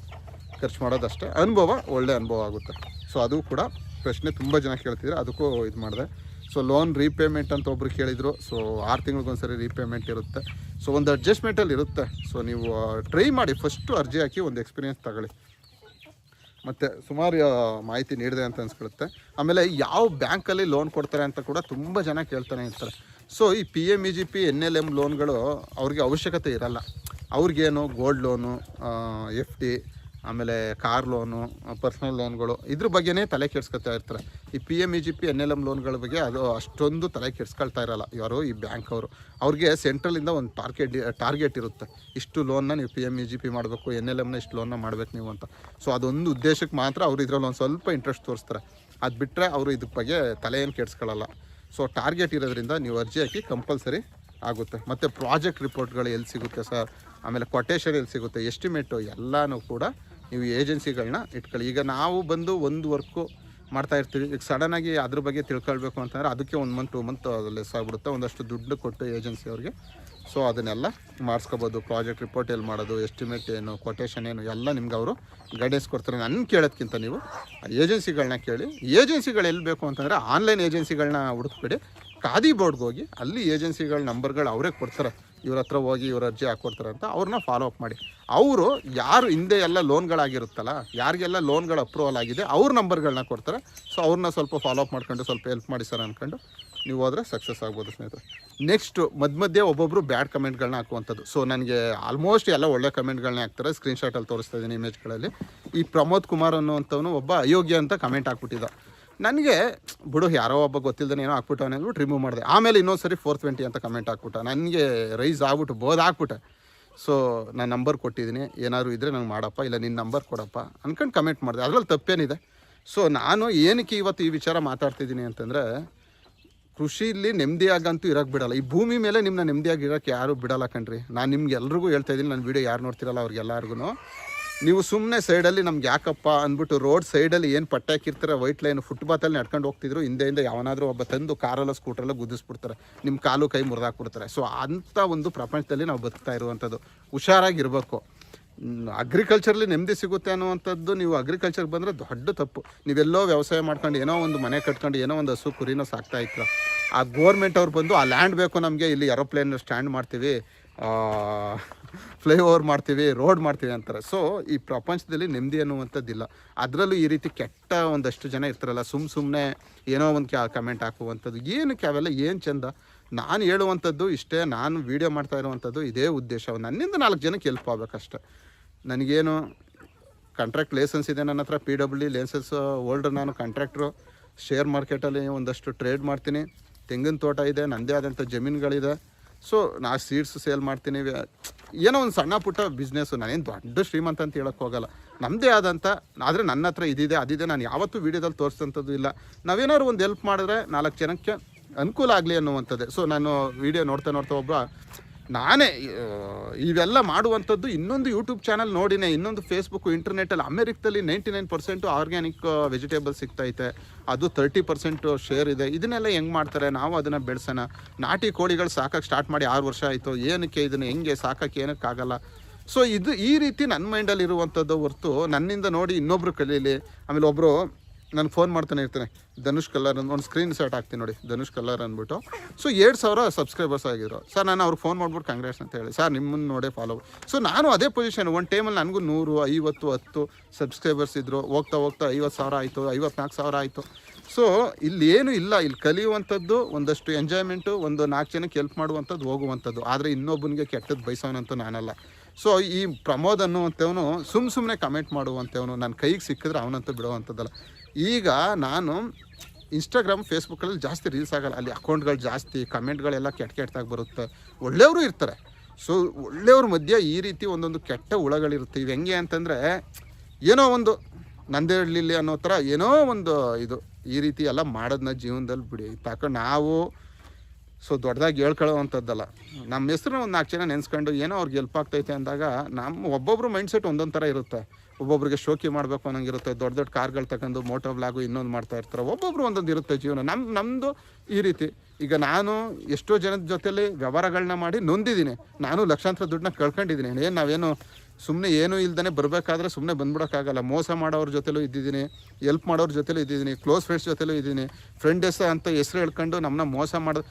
ಖರ್ಚು ಮಾಡೋದಷ್ಟೇ. ಅನುಭವ, ಒಳ್ಳೆ ಅನುಭವ ಆಗುತ್ತೆ. ಸೊ ಅದು ಕೂಡ ಪ್ರಶ್ನೆ ತುಂಬ ಜನ ಕೇಳ್ತಿದ್ರು, ಅದಕ್ಕೂ ಇದು ಮಾಡಿದೆ. ಸೊ ಲೋನ್ ರೀಪೇಮೆಂಟ್ ಅಂತ ಒಬ್ರು ಕೇಳಿದರು. ಸೊ 6 ತಿಂಗಳಿಗೊಂದ್ಸರಿ ರೀಪೇಮೆಂಟ್ ಇರುತ್ತೆ. ಸೊ ಒಂದು ಅಡ್ಜಸ್ಟ್ಮೆಂಟಲ್ಲಿ ಇರುತ್ತೆ. ಸೊ ನೀವು ಟ್ರೈ ಮಾಡಿ, ಫಸ್ಟು ಅರ್ಜಿ ಹಾಕಿ ಒಂದು ಎಕ್ಸ್ಪೀರಿಯೆನ್ಸ್ ತಗೊಳ್ಳಿ. ಮತ್ತು ಸುಮಾರು ಮಾಹಿತಿ ನೀಡಿದೆ ಅಂತ ಅನ್ಸ್ಕೊಳುತ್ತೆ. ಆಮೇಲೆ ಯಾವ ಬ್ಯಾಂಕಲ್ಲಿ ಲೋನ್ ಕೊಡ್ತಾರೆ ಅಂತ ಕೂಡ ತುಂಬ ಜನ ಕೇಳ್ತಾನೆ ಇರ್ತಾರೆ. ಸೊ ಈ PMEGP NLM ಲೋನ್ಗಳು ಅವ್ರಿಗೆ ಅವಶ್ಯಕತೆ ಇರಲ್ಲ. ಅವ್ರಿಗೇನು ಗೋಲ್ಡ್ ಲೋನು, FD ಆಮೇಲೆ ಕಾರ್ ಲೋನು, ಪರ್ಸ್ನಲ್ ಲೋನ್ಗಳು ಇದ್ರ ಬಗ್ಗೆನೇ ತಲೆ ಕೆಡ್ಸ್ಕೊತಾ ಇರ್ತಾರೆ. ಈ PMEGP NLM ಲೋನ್ಗಳ ಬಗ್ಗೆ ಅದು ಅಷ್ಟೊಂದು ತಲೆ ಕೆಡ್ಸ್ಕೊಳ್ತಾ ಇರಲ್ಲ ಯಾರು ಈ ಬ್ಯಾಂಕ್ ಅವರು. ಅವ್ರಿಗೆ ಸೆಂಟ್ರಲಿಂದ ಒಂದು ಟಾರ್ಗೆಟ್ ಇರುತ್ತೆ, ಇಷ್ಟು ಲೋನ್ನ ನೀವು PMEGP ಮಾಡಬೇಕು, NLMನ ಇಷ್ಟು ಲೋನ್ನ ಮಾಡಬೇಕು ನೀವು ಅಂತ. ಸೊ ಅದೊಂದು ಉದ್ದೇಶಕ್ಕೆ ಮಾತ್ರ ಅವರು ಇದರಲ್ಲಿ ಒಂದು ಸ್ವಲ್ಪ ಇಂಟ್ರೆಸ್ಟ್ ತೋರಿಸ್ತಾರೆ. ಅದು ಬಿಟ್ಟರೆ ಅವರು ಇದ್ರ ಬಗ್ಗೆ ತಲೆ ಏನು ಕೆಡ್ಸ್ಕೊಳ್ಳಲ್ಲ. ಸೊ ಟಾರ್ಗೆಟ್ ಇರೋದ್ರಿಂದ ನೀವು ಅರ್ಜಿ ಹಾಕಿ ಕಂಪಲ್ಸರಿ ಆಗುತ್ತೆ. ಮತ್ತು ಪ್ರಾಜೆಕ್ಟ್ ರಿಪೋರ್ಟ್ಗಳು ಎಲ್ಲಿ ಸಿಗುತ್ತೆ ಸರ್, ಆಮೇಲೆ ಕೊಟೇಶನ್ ಎಲ್ಲಿ ಸಿಗುತ್ತೆ, ಎಸ್ಟಿಮೇಟು ಎಲ್ಲನೂ ಕೂಡ ನೀವು ಏಜೆನ್ಸಿಗಳನ್ನ ಇಟ್ಕೊಳ್ಳಿ. ಈಗ ನಾವು ಬಂದು ಒಂದು ವರ್ಕು ಮಾಡ್ತಾಯಿರ್ತೀವಿ, ಈಗ ಸಡನ್ನಾಗಿ ಅದ್ರ ಬಗ್ಗೆ ತಿಳ್ಕೊಳ್ಬೇಕು ಅಂತಂದರೆ ಅದಕ್ಕೆ 1 ಮಂತ್ 2 ಮಂತ್ ಲೆಸ್ ಆಗಿಬಿಡುತ್ತೆ, ಒಂದಷ್ಟು ದುಡ್ಡು ಕೊಟ್ಟು ಏಜೆನ್ಸಿ ಅವ್ರಿಗೆ. ಸೊ ಅದನ್ನೆಲ್ಲ ಮಾಡಿಸ್ಕೋಬೋದು. ಪ್ರಾಜೆಕ್ಟ್ ರಿಪೋರ್ಟ್ ಎಲ್ಲಿ ಮಾಡೋದು, ಎಸ್ಟಿಮೇಟ್ ಏನು, ಕೊಟೇಶನ್ ಏನು ಎಲ್ಲ ನಿಮ್ಗೆ ಅವರು ಗೈಡೆನ್ಸ್ ಕೊಡ್ತಾರೆ. ನನ್ನ ಕೇಳೋದ್ಕಿಂತ ನೀವು ಏಜೆನ್ಸಿಗಳನ್ನ ಕೇಳಿ. ಏಜೆನ್ಸಿಗಳು ಎಲ್ಲಿ ಬೇಕು ಅಂತಂದರೆ ಆನ್ಲೈನ್ ಏಜೆನ್ಸಿಗಳನ್ನ ಹುಡುಕ್ಬೇಡಿ, ಖಾದಿ ಬೋರ್ಡ್ಗೆ ಹೋಗಿ ಅಲ್ಲಿ ಏಜೆನ್ಸಿಗಳ ನಂಬರ್ಗಳು ಅವರೇ ಕೊಡ್ತಾರೆ. ಇವ್ರ ಹತ್ರ ಹೋಗಿ ಇವ್ರ ಅರ್ಜಿ ಹಾಕ್ಕೊಡ್ತಾರೆ ಅಂತ ಅವ್ರನ್ನ ಫಾಲೋ ಅಪ್ ಮಾಡಿ. ಅವರು ಯಾರು ಹಿಂದೆ ಎಲ್ಲ ಲೋನ್ಗಳಾಗಿರುತ್ತಲ್ಲ, ಯಾರಿಗೆಲ್ಲ ಲೋನ್ಗಳು ಅಪ್ರೂವಲ್ ಆಗಿದೆ ಅವ್ರ ನಂಬರ್ಗಳನ್ನ ಕೊಡ್ತಾರೆ. ಸೊ ಅವ್ರನ್ನ ಸ್ವಲ್ಪ ಫಾಲೋ ಅಪ್ ಮಾಡ್ಕೊಂಡು ಸ್ವಲ್ಪ ಹೆಲ್ಪ್ ಮಾಡಿ ಸರ್ ಅಂದ್ಕೊಂಡು ನೀವು ಹೋದರೆ ಸಕ್ಸಸ್ ಆಗ್ಬೋದು ಸ್ನೇಹಿತರೆ. ನೆಕ್ಸ್ಟು ಮಧ್ಯೆ ಒಬ್ಬೊಬ್ಬರು ಬ್ಯಾಡ್ ಕಮೆಂಟ್ಗಳನ್ನ ಹಾಕುವಂಥದ್ದು. ಸೊ ನನಗೆ ಆಲ್ಮೋಸ್ಟ್ ಎಲ್ಲ ಒಳ್ಳೆ ಕಮೆಂಟ್ಗಳನ್ನ ಹಾಕ್ತಾರೆ. ಸ್ಕ್ರೀನ್ಶಾಟಲ್ಲಿ ತೋರಿಸ್ತಾ ಇದ್ದೀನಿ ಇಮೇಜ್ಗಳಲ್ಲಿ. ಈ ಪ್ರಮೋದ್ ಕುಮಾರ್ ಅನ್ನುವಂಥವನು ಒಬ್ಬ ಅಯೋಗ್ಯ ಅಂತ ಕಮೆಂಟ್ ಹಾಕ್ಬಿಟ್ಟಿದ್ದ. ನನಗೆ ಬಿಡು ಯಾರೋ ಒಬ್ಬ ಗೊತ್ತಿಲ್ಲದೇ ಏನೋ ಹಾಕ್ಬಿಟ್ಟವನೇ ಅಂದ್ಬಿಟ್ಟು ರಿಮೂವ್ ಮಾಡಿದೆ. ಆಮೇಲೆ ಇನ್ನೊಂದು ಸರಿ 420 ಅಂತ ಕಮೆಂಟ್ ಹಾಕ್ಬಿಟ್ಟ. ನನಗೆ ರೈಸ್ ಆಗ್ಬಿಟ್ಟು ಹಾಕ್ಬಿಟ್ಟೆ. ಸೊ ನಾನು ನಂಬರ್ ಕೊಟ್ಟಿದ್ದೀನಿ, ಏನಾದ್ರು ಇದ್ದರೆ ನಂಗೆ ಮಾಡಪ್ಪ, ಇಲ್ಲ ನಿನ್ನ ನಂಬರ್ ಕೊಡಪ್ಪ ಅಂದ್ಕೊಂಡು ಕಮೆಂಟ್ ಮಾಡಿದೆ. ಅದರಲ್ಲಿ ತಪ್ಪೇನಿದೆ. ಸೊ ನಾನು ಏನಕ್ಕೆ ಇವತ್ತು ಈ ವಿಚಾರ ಮಾತಾಡ್ತಿದ್ದೀನಿ ಅಂತಂದರೆ, ಕೃಷಿಯಲ್ಲಿ ನೆಮ್ಮದಿಯಾಗಂತೂ ಇರೋಕ್ಕೆ ಬಿಡಲ್ಲ. ಈ ಭೂಮಿ ಮೇಲೆ ನಿಮ್ಮನ್ನ ನೆಮ್ಮದಿಯಾಗಿ ಇರೋಕ್ಕೆ ಯಾರೂ ಬಿಡಲ್ಲ ಕಣ್ರಿ. ನಾನು ನಿಮ್ಗೆ ಎಲ್ರಿಗೂ ಹೇಳ್ತಾ ಇದ್ದೀನಿ, ನನ್ನ ವೀಡಿಯೋ ಯಾರು ನೋಡ್ತಿರಲ್ಲ ಅವ್ರಿಗೆಲ್ಲರಿಗೂ, ನೀವು ಸುಮ್ಮನೆ ಸೈಡಲ್ಲಿ ನಮ್ಗೆ ಯಾಕಪ್ಪ ಅಂದ್ಬಿಟ್ಟು ರೋಡ್ ಸೈಡಲ್ಲಿ ಏನು ಪಟ್ಟೆ ಹಾಕಿರ್ತಾರೆ, ವೈಟ್ ಲೈನ್ ಫುಟ್ಪಾತಲ್ಲಿ ನಡ್ಕೊಂಡು ಹೋಗ್ತಿದ್ರು, ಹಿಂದೆಯಿಂದ ಯಾವನಾದರೂ ಒಬ್ಬ ತಂದು ಕಾರಲ್ಲ ಸ್ಕೂಟ್ರಲ್ಲ ಗುದ್ದಿಸ್ಬಿಡ್ತಾರೆ, ನಿಮ್ಮ ಕಾಲು ಕೈ ಮುರಿದಾಕ್ಬಿಡ್ತಾರೆ. ಸೊ ಅಂಥ ಒಂದು ಪ್ರಪಂಚದಲ್ಲಿ ನಾವು ಬದುಕ್ತಾ ಇರುವಂಥದ್ದು. ಹುಷಾರಾಗಿರ್ಬೇಕು. ಅಗ್ರಿಕಲ್ಚರ್ಲಿ ನೆಮ್ಮದಿ ಸಿಗುತ್ತೆ ಅನ್ನುವಂಥದ್ದು, ನೀವು ಅಗ್ರಿಕಲ್ಚರ್ಗೆ ಬಂದರೆ ದೊಡ್ಡ ತಪ್ಪು. ನೀವೆಲ್ಲೋ ವ್ಯವಸಾಯ ಮಾಡ್ಕೊಂಡು ಏನೋ ಒಂದು ಮನೆ ಕಟ್ಕೊಂಡು ಏನೋ ಒಂದು ಹಸು ಕುರಿನೋ ಸಾಕ್ತಾ ಇತ್ತು, ಆ ಗೋರ್ಮೆಂಟ್ ಅವ್ರು ಬಂದು ಆ ಲ್ಯಾಂಡ್ ಬೇಕು ನಮಗೆ, ಇಲ್ಲಿ ಏರೋಪ್ಲೇನ್ ಸ್ಟ್ಯಾಂಡ್ ಮಾಡ್ತೀವಿ, ಫ್ಲೈಓವರ್ ಮಾಡ್ತೀವಿ, ರೋಡ್ ಮಾಡ್ತೀವಿ ಅಂತಾರೆ. ಸೊ ಈ ಪ್ರಪಂಚದಲ್ಲಿ ನೆಮ್ಮದಿ ಅನ್ನುವಂಥದ್ದಿಲ್ಲ. ಅದರಲ್ಲೂ ಈ ರೀತಿ ಕೆಟ್ಟ ಒಂದಷ್ಟು ಜನ ಇರ್ತಾರಲ್ಲ, ಸುಮ್ಮನೆ ಏನೋ ಒಂದು ಕಮೆಂಟ್ ಹಾಕುವಂಥದ್ದು. ಏನಕ್ಕೆ ಅವೆಲ್ಲ ಏನು ಚೆಂದ? ನಾನು ಹೇಳುವಂಥದ್ದು ಇಷ್ಟೇ, ನಾನು ವೀಡಿಯೋ ಮಾಡ್ತಾ ಇರುವಂಥದ್ದು ಇದೇ ಉದ್ದೇಶ, ನನ್ನಿಂದ 4 ಜನಕ್ಕೆ ಹೆಲ್ಪ್ ಆಗಬೇಕಷ್ಟೆ. ನನಗೇನು ಕಾಂಟ್ರಾಕ್ಟ್ ಲೈಸೆನ್ಸ್ ಇದೆ ನನ್ನ ಹತ್ರ, PWD ಲೈಸೆನ್ಸ್ ಹೋಲ್ಡರ್ ನಾನು, ಕಾಂಟ್ರಾಕ್ಟ್ರು, ಶೇರ್ ಮಾರ್ಕೆಟಲ್ಲಿ ಒಂದಷ್ಟು ಟ್ರೇಡ್ ಮಾಡ್ತೀನಿ, ತೆಂಗಿನ ತೋಟ ಇದೆ, ನನ್ನದೇ ಆದಂಥ ಜಮೀನುಗಳಿದೆ. ಸೊ ನಾ ಸೀಡ್ಸ್ ಸೇಲ್ ಮಾಡ್ತೀನಿ, ಏನೋ ಒಂದು ಸಣ್ಣ ಪುಟ್ಟ ಬಿಸ್ನೆಸ್ಸು. ನಾನೇನು ದೊಡ್ಡ ಶ್ರೀಮಂತ ಅಂತ ಹೇಳೋಕ್ಕೆ ಹೋಗಲ್ಲ, ನಮ್ಮದೇ ಆದಂಥ. ಆದರೆ ನನ್ನ ಹತ್ರ ಇದಿದೆ ಅದಿದೆ, ನಾನು ಯಾವತ್ತೂ ವೀಡಿಯೋದಲ್ಲಿ ತೋರಿಸೋಂಥದ್ದು ಇಲ್ಲ. ನಾವೇನಾದ್ರು ಒಂದು ಹೆಲ್ಪ್ ಮಾಡಿದ್ರೆ 4 ಜನಕ್ಕೆ ಅನುಕೂಲ ಆಗಲಿ ಅನ್ನುವಂಥದ್ದೇ. ಸೊ ನಾನು ವೀಡಿಯೋ ನೋಡ್ತಾ ಒಬ್ಬ ನಾನೇ ಇವೆಲ್ಲ ಮಾಡುವಂಥದ್ದು ಇನ್ನೊಂದು ಯೂಟ್ಯೂಬ್ ಚಾನಲ್ ನೋಡಿನೇ, ಇನ್ನೊಂದು ಫೇಸ್ಬುಕ್ಕು, ಇಂಟರ್ನೆಟ್ಟಲ್ಲಿ ಅಮೆರಿಕದಲ್ಲಿ 99% ಆರ್ಗ್ಯಾನಿಕ್ ವೆಜಿಟೇಬಲ್ಸ್ ಸಿಗ್ತೈತೆ, ಅದು 30% ಶೇರ್ ಇದೆ. ಇದನ್ನೆಲ್ಲ ಹೆಂಗೆ ಮಾಡ್ತಾರೆ? ನಾವು ಅದನ್ನು ಬೆಳೆಸೋಣ. ನಾಟಿ ಕೋಳಿಗಳು ಸಾಕಕ್ಕೆ ಸ್ಟಾರ್ಟ್ ಮಾಡಿ 6 ವರ್ಷ ಆಯಿತು, ಏನಕ್ಕೆ ಇದನ್ನು ಹೆಂಗೆ ಸಾಕಕ್ಕೆ ಏನಕ್ಕಾಗಲ್ಲ? ಸೊ ಇದು ಈ ರೀತಿ ನನ್ನ ಮೈಂಡಲ್ಲಿ ಇರುವಂಥದ್ದು ಹೊರತು ನನ್ನಿಂದ ನೋಡಿ ಇನ್ನೊಬ್ರು ಕಲೀಲಿ. ಆಮೇಲೆ ಒಬ್ಬರು ನಾನು ಫೋನ್ ಮಾಡ್ತಾನೆ ಇರ್ತಾನೆ, ಧನುಷ್ ಕಲ್ಲರ್ ಒಂದು ಸ್ಕ್ರೀನ್ ಶಾಟ್ ಹಾಕ್ತೀನಿ ನೋಡಿ, ಧನುಷ್ ಕಲ್ಲರ್ ಅಂದ್ಬಿಟ್ಟು. ಸೊ 2,000 ಸಬ್ಸ್ಕ್ರೈಬರ್ಸ್ ಆಗಿದ್ರು ಸರ್. ನಾನು ಅವ್ರಿಗೆ ಫೋನ್ ಮಾಡ್ಬಿಟ್ಟು ಕಾಂಗ್ರೆಸ್ ಅಂತ ಹೇಳಿ, ಸರ್ ನಿಮ್ಮನ್ನು ನೋಡೇ ಫಾಲೋ. ಸೊ ನಾನು ಅದೇ ಪೊಸಿಷನ್, ಒಂದು ಟೈಮಲ್ಲಿ ನನಗೂ 100, 50, 10 ಸಬ್ಸ್ಕ್ರೈಬರ್ಸ್ ಇದ್ದರು. ಹೋಗ್ತಾ 50,000 ಆಯಿತು, 54,000 ಆಯಿತು. ಸೊ ಇಲ್ಲಿ ಏನೂ ಇಲ್ಲ, ಇಲ್ಲಿ ಕಲಿಯುವಂಥದ್ದು ಒಂದಷ್ಟು ಎಂಜಾಯ್ಮೆಂಟು, ಒಂದು 4 ಜನಕ್ಕೆ ಹೆಲ್ಪ್ ಮಾಡುವಂಥದ್ದು, ಹೋಗುವಂಥದ್ದು. ಆದರೆ ಇನ್ನೊಬ್ಬನಿಗೆ ಕೆಟ್ಟದ್ದು ಬಯಸೋನಂತೂ ನಾನಲ್ಲ. ಸೊ ಈ ಪ್ರಮೋದ್ ಅನ್ನುವಂಥವನು ಸುಮ್ಮನೆ ಕಮೆಂಟ್ ಮಾಡುವಂಥವನು, ನನ್ನ ಕೈಗೆ ಸಿಕ್ಕಿದ್ರೆ ಅವನಂತೂ ಬಿಡುವಂಥದ್ದಲ್ಲ. ಈಗ ನಾನು ಇನ್ಸ್ಟಾಗ್ರಾಮ್, ಫೇಸ್ಬುಕ್ಕಲ್ಲಿ ಜಾಸ್ತಿ ರೀಲ್ಸ್ ಆಗಲ್ಲ, ಅಲ್ಲಿ ಅಕೌಂಟ್ಗಳು ಜಾಸ್ತಿ, ಕಮೆಂಟ್ಗಳೆಲ್ಲ ಕೆಟ್ಟದಾಗಿ ಬರುತ್ತೆ. ಒಳ್ಳೆಯವರು ಇರ್ತಾರೆ. ಸೊ ಒಳ್ಳೆಯವ್ರ ಮಧ್ಯೆ ಈ ರೀತಿ ಒಂದೊಂದು ಕೆಟ್ಟ ಹುಳಗಳಿರುತ್ತೆ. ಇವು ಹೆಂಗೆ ಅಂತಂದರೆ, ಏನೋ ಒಂದು ನಂದೇ ಇರಲಿಲ್ಲ ಅನ್ನೋ ಥರ ಏನೋ ಒಂದು ಇದು ಈ ರೀತಿ ಎಲ್ಲ ಮಾಡೋದನ್ನ ಜೀವನದಲ್ಲಿ ಬಿಡಿ. ತಕೊಂಡು ನಾವು ಸೊ ದೊಡ್ಡದಾಗಿ ಹೇಳ್ಕೊಳ್ಳೋವಂಥದ್ದಲ್ಲ. ನಮ್ಮ ಹೆಸ್ರನ್ನ ಒಂದು 4 ಜನ ನೆನೆಸ್ಕೊಂಡು ಏನೋ ಅವ್ರಿಗೆ ಹೆಲ್ಪ್ ಆಗ್ತೈತೆ ಅಂದಾಗ, ನಮ್ಮ ಒಬ್ಬೊಬ್ರು ಮೈಂಡ್ಸೆಟ್ ಒಂದೊಂದು ಥರ ಇರುತ್ತೆ. ಒಬ್ಬೊಬ್ರಿಗೆ ಶೋಕಿ ಮಾಡಬೇಕು ಅನ್ನೋಂಗಿರುತ್ತೆ, ದೊಡ್ಡ ಕಾರ್ಗಳು ತಗೊಂಡು ಮೋಟೋ ವ್ಲಾಗು ಇನ್ನೊಂದು ಮಾಡ್ತಾ ಇರ್ತಾರೆ. ಒಬ್ಬೊಬ್ರು ಒಂದೊಂದು ಇರುತ್ತೆ ಜೀವನ. ನಮ್ಮದು ಈ ರೀತಿ. ಈಗ ನಾನು ಎಷ್ಟೋ ಜನದ ಜೊತೆಲಿ ವ್ಯವಹಾರಗಳನ್ನ ಮಾಡಿ ನೊಂದಿದ್ದೀನಿ. ನಾನು ಲಕ್ಷಾಂತರ ದುಡ್ಡನ್ನ ಕಳ್ಕೊಂಡಿದ್ದೀನಿ. ಏನು ನಾವೇನು ಸುಮ್ಮನೆ ಏನೂ ಇಲ್ದೇ ಬರಬೇಕಾದ್ರೆ ಸುಮ್ಮನೆ ಬಂದ್ಬಿಡೋಕ್ಕಾಗಲ್ಲ. ಮೋಸ ಮಾಡೋರ ಜೊತೆಲೂ ಇದ್ದಿದ್ದೀನಿ, ಹೆಲ್ಪ್ ಮಾಡೋರ ಜೊತೆಲೂ ಇದ್ದಿದ್ದೀನಿ, ಕ್ಲೋಸ್ ಫ್ರೆಂಡ್ಸ್ ಜೊತೆಲೂ ಇದ್ದೀನಿ. ಫ್ರೆಂಡ್ ಅಂತ ಹೆಸರು ಹೇಳ್ಕೊಂಡು ನಮ್ಮನ್ನ ಮೋಸ ಮಾಡೋದು.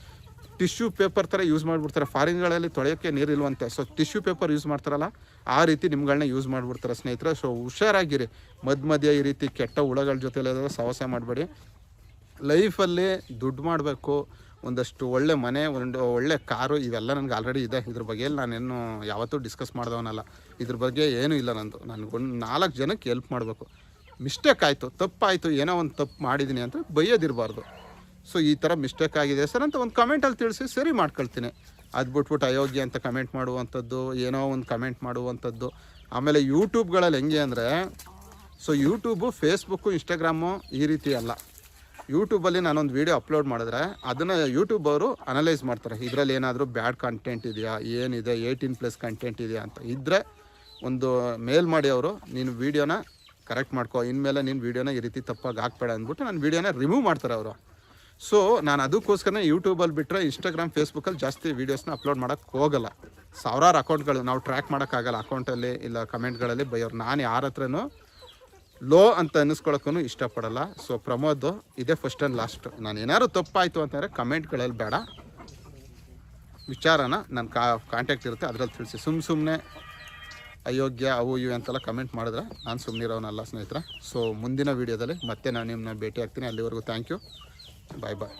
ಟಿಶ್ಯೂ ಪೇಪರ್ ಥರ ಯೂಸ್ ಮಾಡಿಬಿಡ್ತಾರೆ. ಫಾರಿನ್ಗಳಲ್ಲಿ ತೊಳೆಯೋಕ್ಕೆ ನೀರಿಲ್ವಂತೆ. ಸೊ ಟಿಶ್ಯೂ ಪೇಪರ್ ಯೂಸ್ ಮಾಡ್ತಾರಲ್ಲ, ಆ ರೀತಿ ನಿಮ್ಗಳನ್ನ ಯೂಸ್ ಮಾಡಿಬಿಡ್ತಾರೆ ಸ್ನೇಹಿತರೆ. ಸೊ ಹುಷಾರಾಗಿರಿ. ಮಧ್ಯೆ ಈ ರೀತಿ ಕೆಟ್ಟ ಹುಳಗಳ ಜೊತೆಲೆಲ್ಲ ಸಹವಾಸ ಮಾಡಬೇಡಿ. ಲೈಫಲ್ಲಿ ದುಡ್ಡು ಮಾಡಬೇಕು, ಒಂದಷ್ಟು ಒಳ್ಳೆ ಮನೆ, ಒಂದು ಒಳ್ಳೆ ಕಾರು, ಇವೆಲ್ಲ ನನಗೆ ಆಲ್ರೆಡಿ ಇದೆ. ಇದ್ರ ಬಗ್ಗೆ ನಾನೇನು ಯಾವತ್ತೂ ಡಿಸ್ಕಸ್ ಮಾಡಿದವನಲ್ಲ. ಇದ್ರ ಬಗ್ಗೆ ಏನೂ ಇಲ್ಲ ನಂದು. ನನಗೊಂದು 4 ಜನಕ್ಕೆ ಹೆಲ್ಪ್ ಮಾಡಬೇಕು. ಮಿಸ್ಟೇಕ್ ಆಯಿತು, ತಪ್ಪಾಯಿತು, ಏನೋ ಒಂದು ತಪ್ಪು ಮಾಡಿದ್ದೀನಿ ಅಂತ ಬೈಯೋದಿರಬಾರ್ದು. ಸೊ ಈ ಥರ ಮಿಸ್ಟೇಕ್ ಆಗಿದೆ ಸರ್ ಅಂತ ಒಂದು ಕಮೆಂಟಲ್ಲಿ ತಿಳಿಸಿ ಸರಿ ಮಾಡ್ಕೊಳ್ತೀನಿ. ಅದು ಬಿಟ್ಬಿಟ್ಟು ಅಯೋಗ್ಯ ಅಂತ ಕಮೆಂಟ್ ಮಾಡುವಂಥದ್ದು, ಏನೋ ಒಂದು ಕಮೆಂಟ್ ಮಾಡುವಂಥದ್ದು. ಆಮೇಲೆ ಯೂಟ್ಯೂಬ್ಗಳಲ್ಲಿ ಹೆಂಗೆ ಅಂದರೆ, ಸೊ ಯೂಟ್ಯೂಬು, ಫೇಸ್ಬುಕ್ಕು, ಇನ್ಸ್ಟಾಗ್ರಾಮು ಈ ರೀತಿ ಅಲ್ಲ. ಯೂಟ್ಯೂಬಲ್ಲಿ ನಾನೊಂದು ವೀಡಿಯೋ ಅಪ್ಲೋಡ್ ಮಾಡಿದ್ರೆ ಅದನ್ನು ಯೂಟ್ಯೂಬ್ ಅವರು ಅನಲೈಸ್ ಮಾಡ್ತಾರೆ. ಇದರಲ್ಲಿ ಏನಾದರೂ ಬ್ಯಾಡ್ ಕಂಟೆಂಟ್ ಇದೆಯಾ, ಏನಿದೆ, 18+ ಕಂಟೆಂಟ್ ಇದೆಯಾ ಅಂತ ಇದ್ದರೆ ಒಂದು ಮೇಲ್ ಮಾಡಿ ಅವರು, ನೀನು ವೀಡಿಯೋನ ಕರೆಕ್ಟ್ ಮಾಡ್ಕೊ, ಇನ್ಮೇಲೆ ನೀನು ವೀಡಿಯೋನ ಈ ರೀತಿ ತಪ್ಪಾಗಿ ಹಾಕ್ಬೇಡ ಅಂದ್ಬಿಟ್ಟು ನನ್ನ ವೀಡಿಯೋನ ರಿಮೂವ್ ಮಾಡ್ತಾರೆ ಅವರು. ಸೊ ನಾನು ಅದಕ್ಕೋಸ್ಕರ ಯೂಟ್ಯೂಬಲ್ಲಿ ಬಿಟ್ಟರೆ ಇನ್ಸ್ಟಾಗ್ರಾಮ್, ಫೇಸ್ಬುಕ್ಕಲ್ಲಿ ಜಾಸ್ತಿ ವೀಡಿಯೋಸ್ನ ಅಪ್ಲೋಡ್ ಮಾಡೋಕ್ಕೆ ಹೋಗಲ್ಲ. ಸಾವಿರಾರು ಅಕೌಂಟ್ಗಳು ನಾವು ಟ್ರ್ಯಾಕ್ ಮಾಡೋಕ್ಕಾಗಲ್ಲ. ಅಕೌಂಟಲ್ಲಿ ಇಲ್ಲ ಕಮೆಂಟ್ಗಳಲ್ಲಿ ಬೈಯೋರು. ನಾನು ಯಾರ ಹತ್ರನೂ ಲೋ ಅಂತ ಅನ್ನಿಸ್ಕೊಳ್ಳೋಕ್ಕೂ ಇಷ್ಟಪಡಲ್ಲ. ಸೊ ಪ್ರಮೋದ್ ಇದೇ ಫಸ್ಟ್ ಆ್ಯಂಡ್ ಲಾಸ್ಟ್. ನಾನು ಏನಾದ್ರು ತಪ್ಪಾಯಿತು ಅಂತಂದರೆ ಕಮೆಂಟ್ಗಳಲ್ಲಿ ಬೇಡ, ವಿಚಾರನ ನನ್ನ ಕಾಂಟ್ಯಾಕ್ಟ್ ಇರುತ್ತೆ ಅದರಲ್ಲಿ ತಿಳಿಸಿ. ಸುಮ್ಮನೆ ಅಯೋಗ್ಯ ಅವು ಇವು ಅಂತೆಲ್ಲ ಕಮೆಂಟ್ ಮಾಡಿದ್ರೆ ನಾನು ಸುಮ್ಮನಿರೋನಲ್ಲ ಸ್ನೇಹಿತರೆ. ಸೊ ಮುಂದಿನ ವೀಡಿಯೋದಲ್ಲಿ ಮತ್ತೆ ನಾನು ನಿಮ್ಮನ್ನ ಭೇಟಿ ಆಗ್ತೀನಿ. ಅಲ್ಲಿವರೆಗೂ ಥ್ಯಾಂಕ್ ಯು, ಬಾಯ್ ಬಾಯ್.